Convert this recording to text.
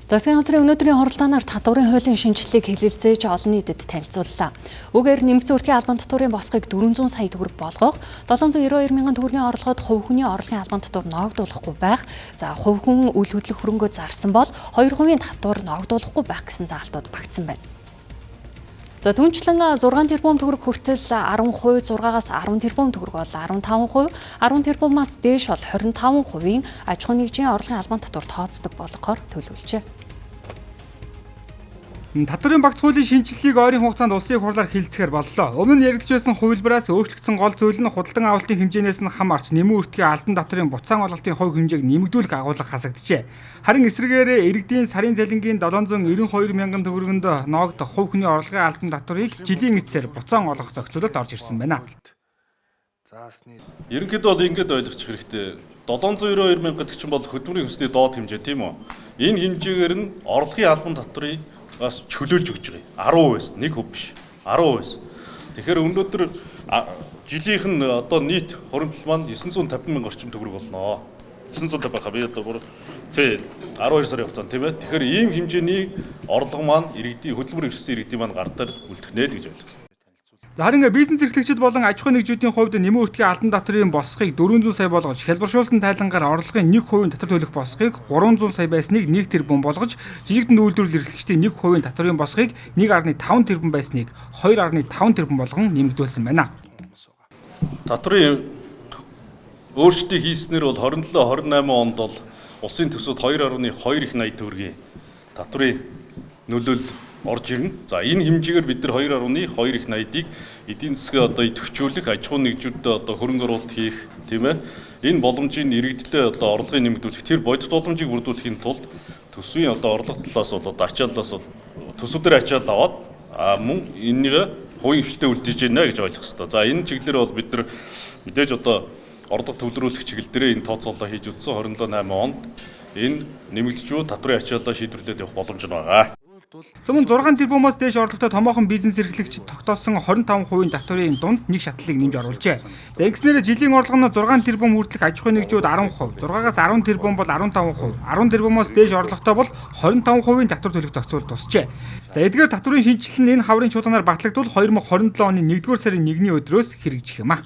Засгийн газрын өнөөдрийн хуралдаанаар татварын хуулийн шинжилгээг хэлэлцээж олон нийтэд танилцууллаа. Үгээр нэмэгдсэн өртгийн албан татварын босгыг 400 сая төгрөг болгох, 792 мянган төгрөгийн орлогод хувь хүний орлогын албан татвар ногдуулахгүй байх, хувь хүн үйл хөдлөх хөрөнгөө зарсан бол 2% татвар ногдуулахгүй байх гэсэн заалтууд багтсан байна. Түүнчлэн 6 тэрбум төгрөг хүртэл 10%, 6-аас 10 тэрбум төгрөг бол 15%, 10 тэрбумаас дээш бол 25%-ийн аж ахуйн нэгжийн орлогын албан татвар тооцдог болгохоор төлөвлөжээ. Татварын багц хуулийн шинжилгээг ойрын хугацаанд улсын хурлаар хэлэлцэхээр боллоо. Өмнө нь яригдж байсан хувилбараас өөрчлөгдсөн гол зүйл нь худалдан авалтын хэмжээнээс нь хамаарч нэмэн өртгийн албан татварын буцаан олголтын хувь хэмжээг нэмэгдүүлэх агуулга хасагджээ. Харин эсвэргээрээ иргэдийн сарын цалингийн 792 мянган төгрөгөнд ноогдох хувь хүний орлогын албан татварыг жилийн эцсээр буцаан олгох зохицуулалт орж ирсэн байна. Ерөнхийдөө бол ингэж ойлгох хэрэгтэй. 792 мянга гэдэг чинь бол хөдөлмөрийн хүнсний доод хэмжээ тийм үү? Энэ хэмжээгээр нь орлогын албан татварыг бас чөлөөлж өгч байгаа. 10%, 1% биш. 10%. Тэгэхээр өнөөдөр жилийнх нь одоо нийт хуримтлал маань 950 мянга орчим төгрөг болно. 950 байхаа би одоо бүр 12 сарын хугацаанд тийм ээ. Тэгэхээр ийм хэмжээний орлого маань иргэдийн хөдөлмөр эрхлсэн иргэдийн маань гар дээр үлдэх нэ л гэж ойлгосон. Харин бизнес эрхлэгчид болон аж ахуйн нэгжүүдийн хувьд нэмэн өртгийн албан татварын босхийг 400 сая болгож, хялбаршуулсан тайлангаар орлогын 1% татвар төлөх босхийг 300 сая байсныг 1 тэрбум болгож, жижигдэн үйлдвэрлэл эрхлэгчдийн 1% татварын босхийг 1.5 тэрбум байсныг 2.5 тэрбум болгон нэмэгдүүлсэн байна. Татварын өөрчлөлтийг хийснээр бол 27-28 онд бол улсын төсөвт 2.2 их 80 төгрөгийн татварын нөлөөлөл орж ирнэ. За энэ хэмжээгээр бид нар 2.2 их 80-ыг эдийн засгаа одоо идэвхжүүлэх, аж ахуйн нэгжүүдэд одоо хөрөнгө оруулалт хийх тийм ээ. Энэ боломжийг иргэдэд одоо орлогыг нэмэгдүүлэх, тэр бодит боломжийг бүрдүүлэхийн тулд төсвийн одоо орлого талаас бол одоо ачааллаас бол төсөв дээр ачаал аваад мөн энийг хувийн хвшилтэд үлдээж байна гэж ойлгох хэрэгтэй. За энэ чиглэлээр бол бид нар мэдээж одоо орлого төвлөрүүлэх чиглэл дээр энэ тооцоолоо хийж үзсэн 27-8 онд энэ нэмэгдэж татварын ачааллаа шийдвэрлээд явах боломж байгаа. Зөвхөн 6 тэрбумаас дээш орлоготой томоохон бизнес эрхлэгчид тогтоосон 25% татварын дунд нэг шатлалыг нэмж оруулжээ. За ингэснээр жилийн орлого нь 6 тэрбум хүртэлх аж ахуйн нэгжүүд 10%, 6-аас 10 тэрбум бол 15%, 10 тэрбумаас дээш орлоготой бол 25% татвар төлөх зохицуулалт тусчээ. За эдгээр татварын шинжилэл нь энэ хаврын чуулганаар батлагдвал 2027 оны 1-р сарын 1-ний өдрөөс хэрэгжих юм а.